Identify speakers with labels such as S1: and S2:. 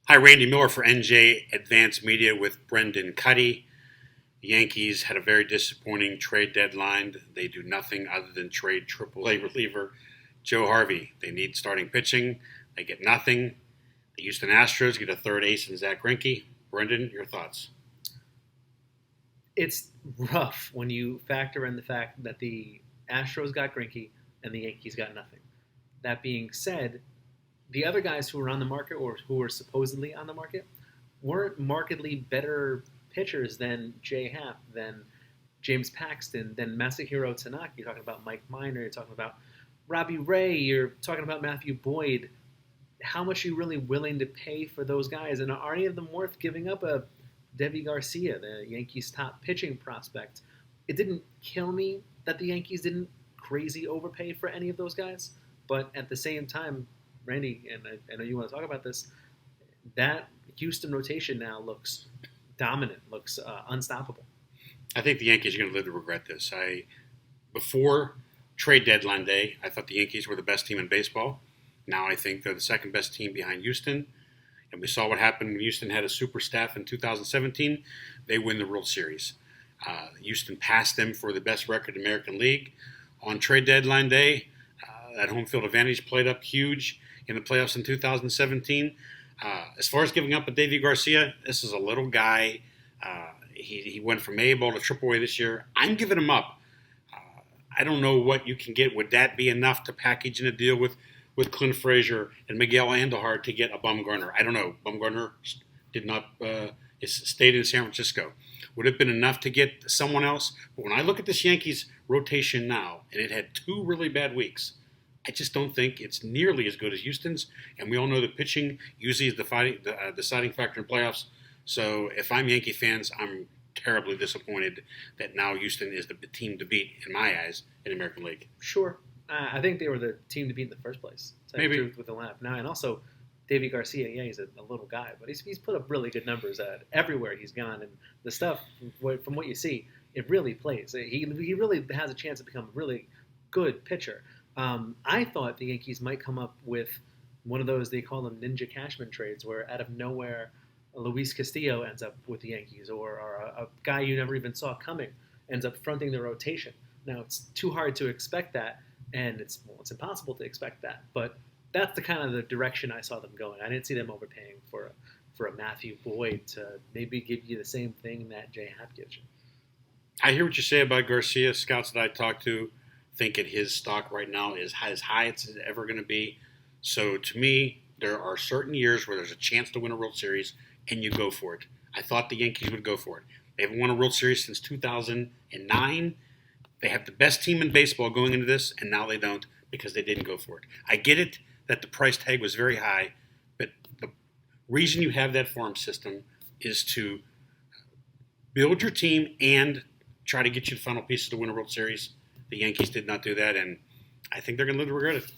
S1: Hi, Randy Miller for NJ Advanced Media with Brendan Kuty. The Yankees had a very disappointing trade deadline. They do nothing other than trade AAA reliever Joe Harvey. They need starting pitching. They get nothing. The Houston Astros get a third ace in Zach Greinke. Brendan, your thoughts?
S2: It's rough when you factor in the fact that the Astros got Greinke and the Yankees got nothing. That being said, the other guys who were on the market or who were supposedly on the market weren't markedly better pitchers than Jay Happ, than James Paxton, than Masahiro Tanaka. You're talking about Mike Minor. You're talking about Robbie Ray. You're talking about Matthew Boyd. How much are you really willing to pay for those guys? And are any of them worth giving up a Debbie Garcia, the Yankees' top pitching prospect? It didn't kill me that the Yankees didn't crazy overpay for any of those guys, but at the same time, Randy, and I know you want to talk about this, that Houston rotation now looks dominant, looks unstoppable.
S1: I think the Yankees are going to live to regret this. Before trade deadline day, I thought the Yankees were the best team in baseball. Now I think they're the second best team behind Houston. And we saw what happened when Houston had a super staff in 2017. They win the World Series. Houston passed them for the best record in the American League. On trade deadline day, that home field advantage played up huge in the playoffs in 2017. As far as giving up a Davey Garcia, this is a little guy. He went from A-ball to AAA this year. I'm giving him up. I don't know what you can get. Would that be enough to package in a deal with Clint Frazier and Miguel Andujar to get a Bumgarner? I don't know. Bumgarner did not stayed in San Francisco. Would it have been enough to get someone else? But when I look at this Yankees rotation now, and it had 2 really bad weeks, I just don't think it's nearly as good as Houston's. And we all know that pitching usually is the deciding factor in playoffs. So if I'm Yankee fans, I'm terribly disappointed that now Houston is the team to beat, in my eyes, in the American League.
S2: Sure. I think they were the team to beat in the first place.
S1: Maybe.
S2: Truth with the lineup now. And also, Davey Garcia, yeah, he's a little guy, but he's put up really good numbers everywhere he's gone. And the stuff, from what you see, it really plays. He really has a chance to become a really good pitcher. I thought the Yankees might come up with one of those, they call them Ninja Cashman trades, where out of nowhere, Luis Castillo ends up with the Yankees, or a guy you never even saw coming ends up fronting the rotation. Now, it's too hard to expect that, and it's impossible to expect that, but that's the kind of the direction I saw them going. I didn't see them overpaying for a Matthew Boyd to maybe give you the same thing that Jay Happ gives you.
S1: I hear what you say about Garcia. Scouts that I talked to think that his stock right now is as high as it's ever going to be. So to me, there are certain years where there's a chance to win a World Series, and you go for it. I thought the Yankees would go for it. They haven't won a World Series since 2009. They have the best team in baseball going into this, and now they don't because they didn't go for it. I get it that the price tag was very high, but the reason you have that farm system is to build your team and try to get you the final pieces to win a World Series. The Yankees did not do that, and I think they're going to live to regret it.